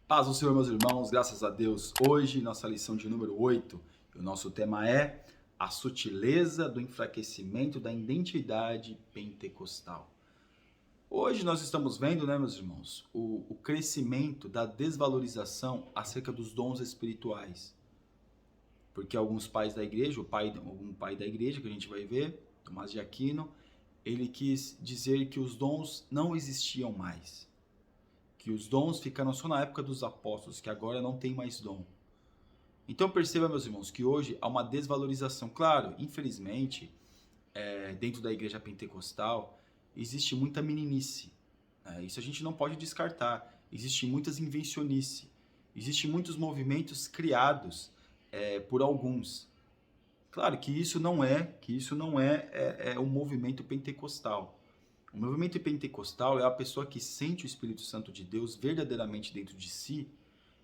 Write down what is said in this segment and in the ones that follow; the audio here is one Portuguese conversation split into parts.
Paz do Senhor, meus irmãos, graças a Deus. Hoje, nossa lição de número 8, o nosso tema é a sutileza do enfraquecimento da identidade pentecostal. Hoje nós estamos vendo, meus irmãos, o crescimento da desvalorização acerca dos dons espirituais. Porque alguns pais da igreja, um pai da igreja que a gente vai ver, Tomás de Aquino, ele quis dizer que os dons não existiam mais. Que os dons ficaram só na época dos apóstolos, que agora não tem mais dom. Então perceba, meus irmãos, que hoje há uma desvalorização. Claro, infelizmente, dentro da igreja pentecostal, existe muita meninice. Isso a gente não pode descartar. Existe muitas invencionice. Existem muitos movimentos criados por alguns. Claro que isso não é um movimento pentecostal. O movimento pentecostal é a pessoa que sente o Espírito Santo de Deus verdadeiramente dentro de si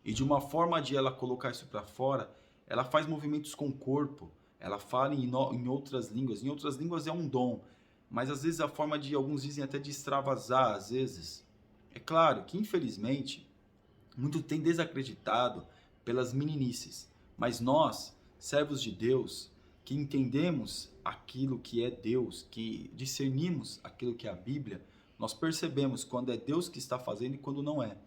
e de uma forma de ela colocar isso para fora, ela faz movimentos com o corpo, ela fala em outras línguas. Em outras línguas é um dom, mas às vezes a forma de, alguns dizem até de extravasar, às vezes. É claro que, infelizmente, muito tem desacreditado pelas meninices, mas nós, servos de Deus, que entendemos aquilo que é Deus, que discernimos aquilo que é a Bíblia, nós percebemos quando é Deus que está fazendo e quando não é.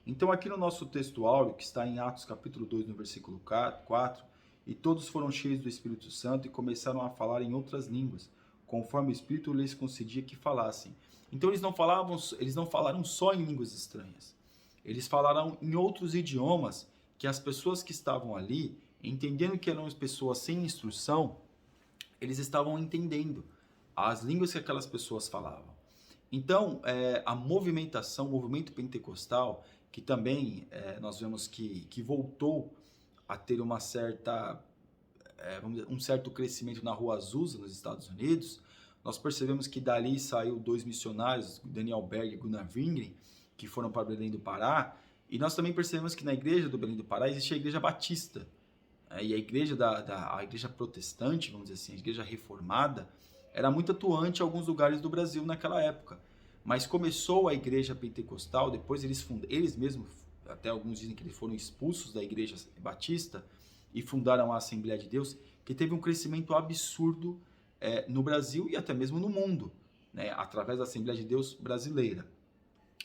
Então aqui no nosso texto áureo, que está em Atos capítulo 2, no versículo 4, e todos foram cheios do Espírito Santo e começaram a falar em outras línguas, conforme o Espírito lhes concedia que falassem. Então eles não falaram só em línguas estranhas. Eles falaram em outros idiomas que as pessoas que estavam ali, entendendo que eram pessoas sem instrução, eles estavam entendendo as línguas que aquelas pessoas falavam. Então, a movimentação, o movimento pentecostal, que também nós vemos que voltou a ter uma certa, um certo crescimento na Rua Azusa, nos Estados Unidos, nós percebemos que dali saiu dois missionários, Daniel Berg e Gunnar Wingren, que foram para Belém do Pará, e nós também percebemos que na igreja do Belém do Pará existe a igreja batista, e a igreja a igreja protestante, vamos dizer assim, a igreja reformada, era muito atuante em alguns lugares do Brasil naquela época. Mas começou a igreja pentecostal, depois eles mesmos, até alguns dizem que eles foram expulsos da igreja batista e fundaram a Assembleia de Deus, que teve um crescimento absurdo no Brasil e até mesmo no mundo, né, através da Assembleia de Deus brasileira.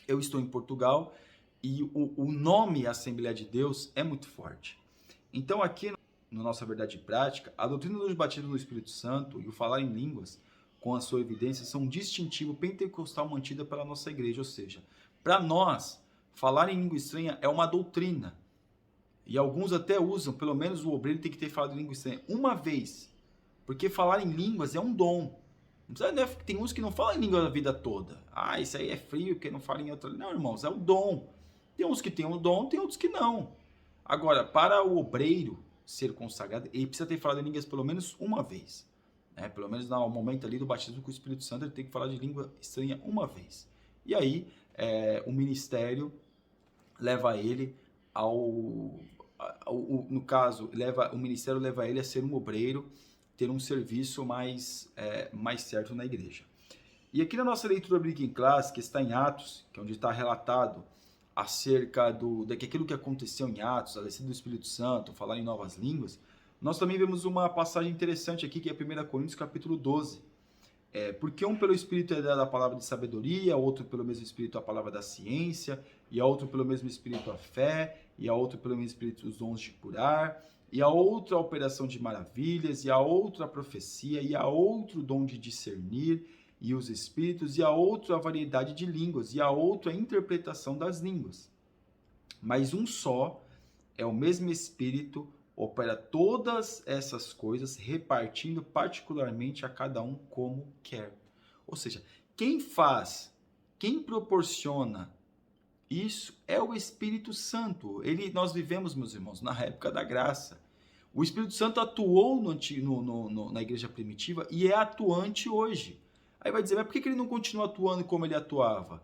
Eu estou em Portugal e o nome Assembleia de Deus é muito forte. Então aqui na nossa verdade prática, a doutrina dos batismos no Espírito Santo e o falar em línguas com a sua evidência são um distintivo pentecostal mantido pela nossa igreja, ou seja, para nós, falar em língua estranha é uma doutrina. E alguns até usam, pelo menos o obreiro tem que ter falado em língua estranha uma vez, porque falar em línguas é um dom. Não precisa, né? Tem uns que não falam em língua a vida toda. Ah, isso aí é frio, porque não fala em outra. Não, irmãos, é o dom. Tem uns que têm um dom, tem outros que não. Agora, para o obreiro ser consagrado, ele precisa ter falado em línguas pelo menos uma vez. Pelo menos no momento ali do batismo com o Espírito Santo, ele tem que falar de língua estranha uma vez. E aí, o ministério leva ele no caso, o ministério leva ele a ser um obreiro, ter um serviço mais certo na igreja. E aqui na nossa leitura bíblica em classe, que está em Atos, que é onde está relatado acerca daquilo que aconteceu em Atos, a descida do Espírito Santo, falar em novas línguas, nós também vemos uma passagem interessante aqui, que é 1 Coríntios capítulo 12. Porque um pelo Espírito é dado a palavra de sabedoria, outro pelo mesmo Espírito a palavra da ciência, e a outro pelo mesmo Espírito a fé, e a outro pelo mesmo Espírito os dons de curar, e a outra a operação de maravilhas, e a outra a profecia, e a outro o dom de discernir, e os espíritos, e a outra a variedade de línguas, e a outra a interpretação das línguas. Mas um só é o mesmo Espírito, opera todas essas coisas, repartindo particularmente a cada um como quer. Ou seja, quem proporciona isso é o Espírito Santo. Nós vivemos, meus irmãos, na época da graça. O Espírito Santo atuou na igreja primitiva e é atuante hoje. Aí vai dizer, mas por que ele não continua atuando como ele atuava?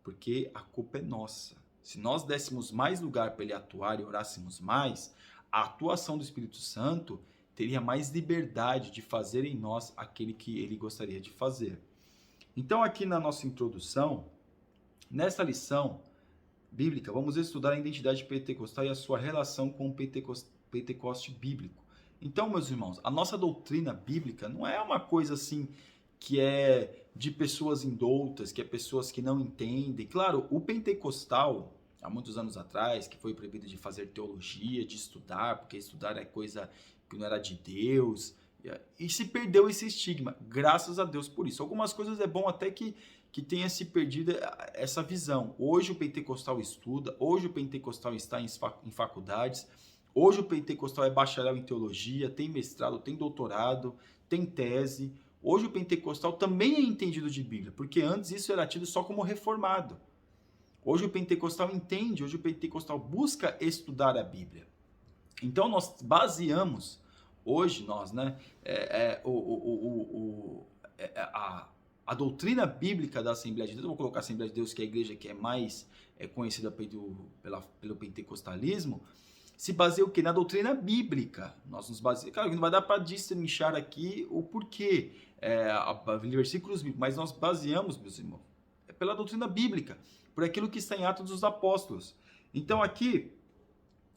Porque a culpa é nossa. Se nós dessemos mais lugar para ele atuar e orássemos mais, a atuação do Espírito Santo teria mais liberdade de fazer em nós aquele que ele gostaria de fazer. Então aqui na nossa introdução, nessa lição, bíblica, vamos estudar a identidade pentecostal e a sua relação com o Pentecoste bíblico. Então, meus irmãos, a nossa doutrina bíblica não é uma coisa assim que é de pessoas indoutas, que é pessoas que não entendem. Claro, o pentecostal, há muitos anos atrás, que foi proibido de fazer teologia, de estudar, porque estudar é coisa que não era de Deus, e se perdeu esse estigma, graças a Deus por isso. Algumas coisas é bom até que tenha se perdido essa visão. Hoje o pentecostal estuda, hoje o pentecostal está em faculdades, hoje o pentecostal é bacharel em teologia, tem mestrado, tem doutorado, tem tese. Hoje o pentecostal também é entendido de Bíblia, porque antes isso era tido só como reformado. Hoje o pentecostal entende, hoje o pentecostal busca estudar a Bíblia. Então nós baseamos, hoje nós, né, a doutrina bíblica da Assembleia de Deus, eu vou colocar a Assembleia de Deus, que é a igreja que é mais conhecida pelo pentecostalismo, se baseia o quê? Na doutrina bíblica. Nós nos baseamos, claro, não vai dar para destrinchar aqui o porquê, versículos bíblicos, mas nós baseamos, meus irmãos, pela doutrina bíblica, por aquilo que está em Atos dos Apóstolos. Então aqui,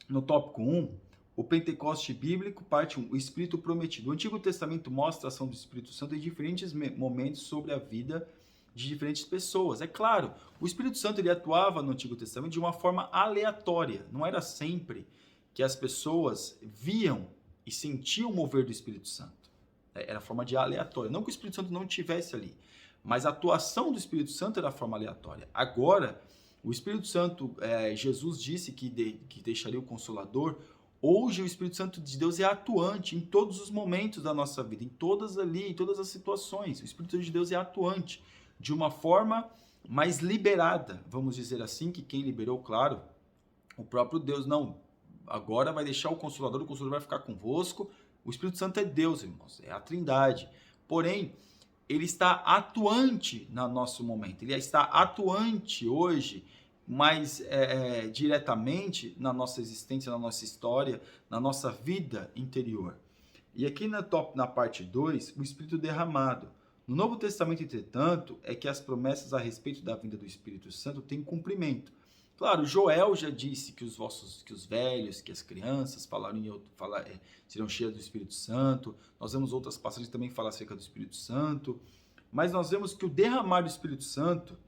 no tópico 1, o Pentecoste bíblico, parte 1, o Espírito prometido. O Antigo Testamento mostra a ação do Espírito Santo em diferentes momentos sobre a vida de diferentes pessoas. É claro, o Espírito Santo ele atuava no Antigo Testamento de uma forma aleatória. Não era sempre que as pessoas viam e sentiam o mover do Espírito Santo. Era forma de aleatória. Não que o Espírito Santo não estivesse ali, mas a atuação do Espírito Santo era forma aleatória. Agora, o Espírito Santo, Jesus disse que deixaria o Consolador. Hoje o Espírito Santo de Deus é atuante em todos os momentos da nossa vida, em todas as situações. O Espírito Santo de Deus é atuante de uma forma mais liberada, vamos dizer assim, que quem liberou, claro, o próprio Deus. Não, agora vai deixar o Consolador vai ficar convosco. O Espírito Santo é Deus, irmãos, é a Trindade. Porém, ele está atuante no nosso momento, ele está atuante hoje, mais diretamente na nossa existência, na nossa história, na nossa vida interior. E aqui na parte 2, o Espírito derramado. No Novo Testamento, entretanto, é que as promessas a respeito da vinda do Espírito Santo têm cumprimento. Claro, Joel já disse que os velhos, que as crianças serão cheias do Espírito Santo. Nós vemos outras passagens que também falam acerca do Espírito Santo. Mas nós vemos que o derramar do Espírito Santo,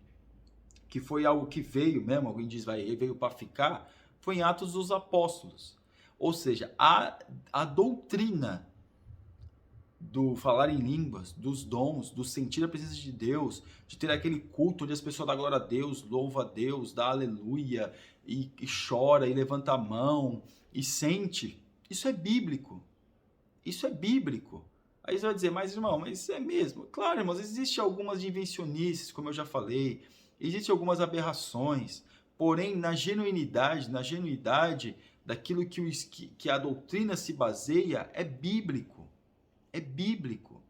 que foi algo que veio mesmo, alguém diz, veio para ficar, foi em Atos dos Apóstolos. Ou seja, a doutrina do falar em línguas, dos dons, do sentir a presença de Deus, de ter aquele culto onde as pessoas dão glória a Deus, louva a Deus, dá aleluia, e chora, e levanta a mão, e sente. Isso é bíblico. Isso é bíblico. Aí você vai dizer, mas irmão, mas isso é mesmo? Claro, irmãos, existem algumas invencionices, como eu já falei, existem algumas aberrações, porém, na genuinidade daquilo que a doutrina se baseia, é bíblico. É bíblico.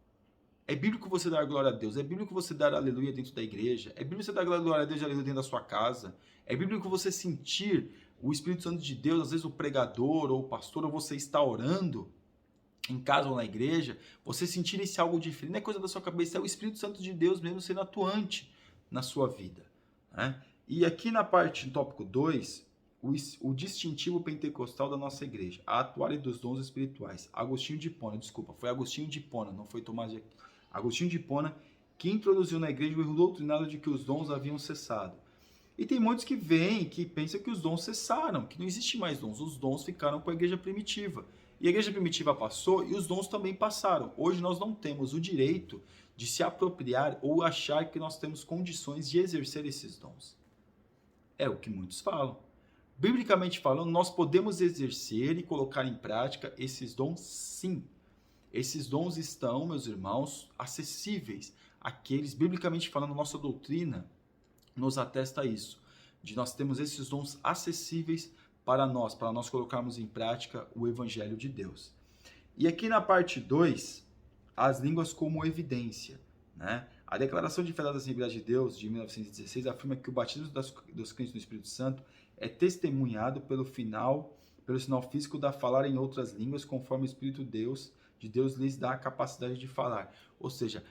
É bíblico você dar glória a Deus. É bíblico você dar aleluia dentro da igreja. É bíblico você dar glória a Deus e aleluia dentro da sua casa. É bíblico você sentir o Espírito Santo de Deus, às vezes o pregador ou o pastor, ou você está orando em casa ou na igreja, você sentir esse algo diferente. Não é coisa da sua cabeça, é o Espírito Santo de Deus mesmo sendo atuante na sua vida. Né? E aqui na parte, no tópico 2, o distintivo pentecostal da nossa igreja, a atuária dos dons espirituais. Agostinho de Hipona, foi Agostinho de Hipona, não foi Tomás de Aquino. Agostinho de Hipona, que introduziu na igreja o erro doutrinado de que os dons haviam cessado. E tem muitos que pensam que os dons cessaram, que não existe mais dons. Os dons ficaram com a igreja primitiva. E a igreja primitiva passou e os dons também passaram. Hoje nós não temos o direito de se apropriar ou achar que nós temos condições de exercer esses dons. É o que muitos falam. Biblicamente falando, nós podemos exercer e colocar em prática esses dons, sim. Esses dons estão, meus irmãos, acessíveis àqueles, biblicamente falando, nossa doutrina nos atesta isso, de nós temos esses dons acessíveis para nós colocarmos em prática o Evangelho de Deus. E aqui na parte 2, as línguas como evidência, né? A Declaração de Fé da Assembleia de Deus, de 1916, afirma que o batismo dos crentes no Espírito Santo é testemunhado pelo sinal físico da falar em outras línguas, conforme o Espírito de Deus lhes dá a capacidade de falar. Ou seja,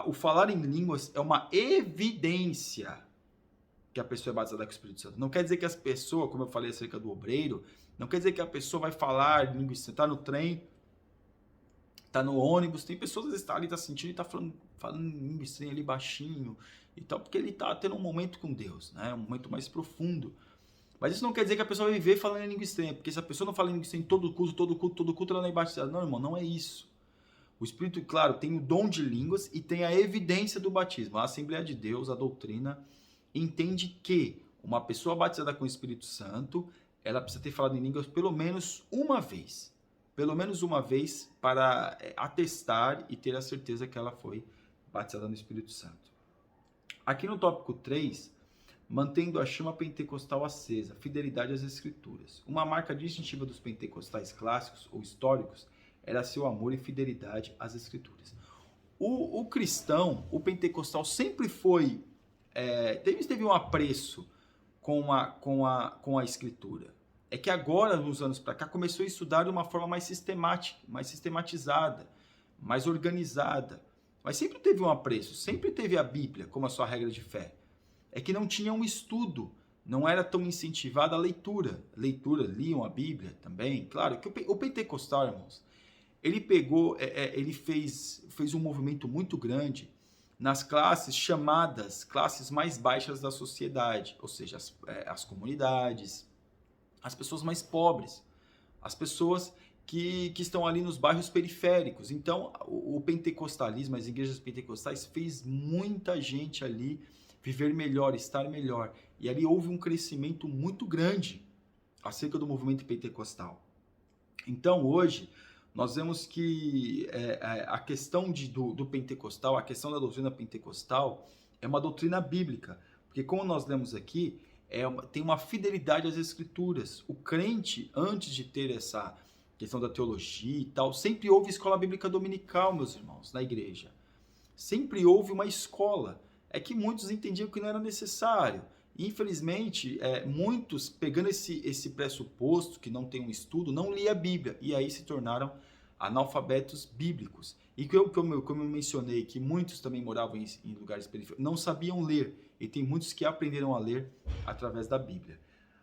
o falar em línguas é uma evidência que a pessoa é batizada com o Espírito Santo. Não quer dizer que as pessoas, como eu falei acerca do obreiro, não quer dizer que a pessoa vai falar língua estranha. Está no trem, está no ônibus, tem pessoas que estão ali, está sentindo e está falando língua estranha ali baixinho e tal, porque ele está tendo um momento com Deus, né? Um momento mais profundo. Mas isso não quer dizer que a pessoa vai viver falando em língua estranha, porque se a pessoa não fala em língua estranha em todo culto, ela não é batizada. Não, irmão, não é isso. O Espírito, claro, tem o dom de línguas e tem a evidência do batismo. A Assembleia de Deus, a doutrina, entende que uma pessoa batizada com o Espírito Santo, ela precisa ter falado em línguas pelo menos uma vez. Pelo menos uma vez para atestar e ter a certeza que ela foi batizada no Espírito Santo. Aqui no tópico 3, mantendo a chama pentecostal acesa, fidelidade às Escrituras. Uma marca distintiva dos pentecostais clássicos ou históricos era seu amor e fidelidade às Escrituras. O cristão, o pentecostal, sempre foi, teve um apreço com a Escritura. É que agora, nos anos para cá, começou a estudar de uma forma mais sistemática, mais sistematizada, mais organizada. Mas sempre teve um apreço, sempre teve a Bíblia como a sua regra de fé. É que não tinha um estudo, não era tão incentivada a leitura. Liam a Bíblia também. Claro que o pentecostal, irmãos, ele pegou, ele fez um movimento muito grande nas classes chamadas classes mais baixas da sociedade, ou seja, as comunidades, as pessoas mais pobres, as pessoas que estão ali nos bairros periféricos. Então, o pentecostalismo, as igrejas pentecostais, fez muita gente ali viver melhor, estar melhor. E ali houve um crescimento muito grande acerca do movimento pentecostal. Então, hoje, nós vemos que a questão do pentecostal, a questão da doutrina pentecostal, é uma doutrina bíblica. Porque, como nós lemos aqui, tem uma fidelidade às Escrituras. O crente, antes de ter essa questão da teologia e tal, sempre houve escola bíblica dominical, meus irmãos, na igreja. Sempre houve uma escola. É que muitos entendiam que não era necessário. Infelizmente, muitos, pegando esse pressuposto, que não tem um estudo, não lia a Bíblia, e aí se tornaram analfabetos bíblicos. E como eu mencionei, que muitos também moravam em lugares periféricos, não sabiam ler, e tem muitos que aprenderam a ler através da Bíblia.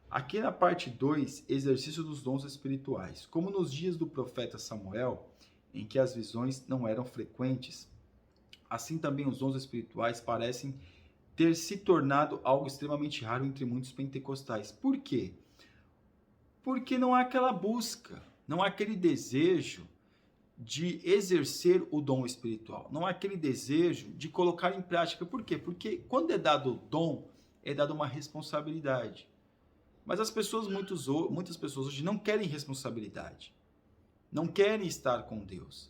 Aqui na parte 2, exercício dos dons espirituais. Como nos dias do profeta Samuel, em que as visões não eram frequentes, assim também os dons espirituais parecem ter se tornado algo extremamente raro entre muitos pentecostais. Por quê? Porque não há aquela busca, não há aquele desejo de exercer o dom espiritual, não há aquele desejo de colocar em prática. Por quê? Porque quando é dado o dom, é dada uma responsabilidade. Mas muitas pessoas hoje não querem responsabilidade, não querem estar com Deus.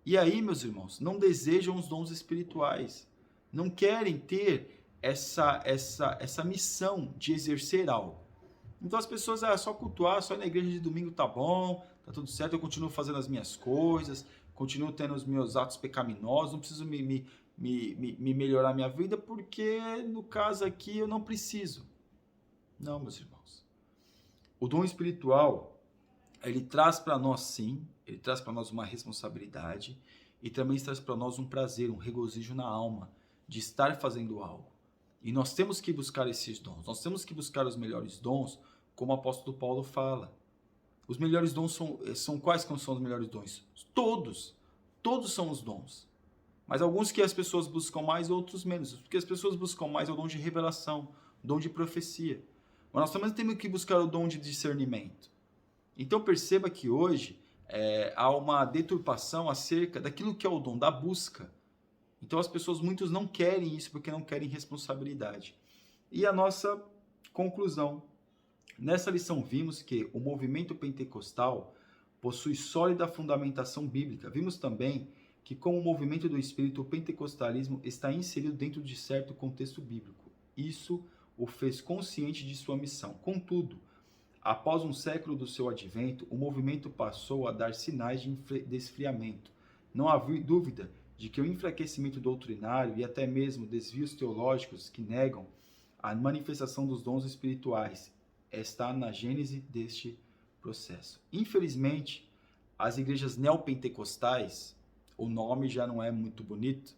E aí, meus irmãos, não desejam os dons espirituais, não querem ter essa missão de exercer algo. Então as pessoas, só cultuar, só ir na igreja de domingo tá bom, tá tudo certo, eu continuo fazendo as minhas coisas, continuo tendo os meus atos pecaminosos, não preciso me melhorar minha vida, porque no caso aqui eu não preciso. Não, meus irmãos. O dom espiritual, ele traz para nós sim, ele traz para nós uma responsabilidade e também traz para nós um prazer, um regozijo na alma de estar fazendo algo. E nós temos que buscar esses dons, nós temos que buscar os melhores dons, como o apóstolo Paulo fala. Os melhores dons são quais que são os melhores dons? Todos são os dons. Mas alguns que as pessoas buscam mais, outros menos. O que as pessoas buscam mais é o dom de revelação, o dom de profecia. Mas nós também temos que buscar o dom de discernimento. Então perceba que hoje há uma deturpação acerca daquilo que é o dom da busca. Então as pessoas, muitos não querem isso porque não querem responsabilidade. E a nossa conclusão. Nessa lição vimos que o movimento pentecostal possui sólida fundamentação bíblica. Vimos também que como movimento do Espírito, o pentecostalismo está inserido dentro de certo contexto bíblico. Isso o fez consciente de sua missão. Contudo, após um século do seu advento, o movimento passou a dar sinais de esfriamento. Não havia dúvida de que o enfraquecimento doutrinário e até mesmo desvios teológicos que negam a manifestação dos dons espirituais está na gênese deste processo. Infelizmente, as igrejas neopentecostais, o nome já não é muito bonito,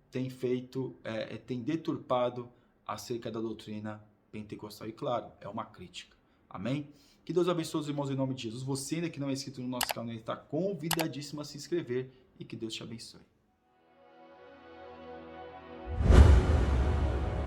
tem deturpado acerca da doutrina pentecostal. E claro, é uma crítica. Amém? Que Deus abençoe os irmãos em nome de Jesus. Você ainda que não é inscrito no nosso canal, está convidadíssimo a se inscrever e que Deus te abençoe.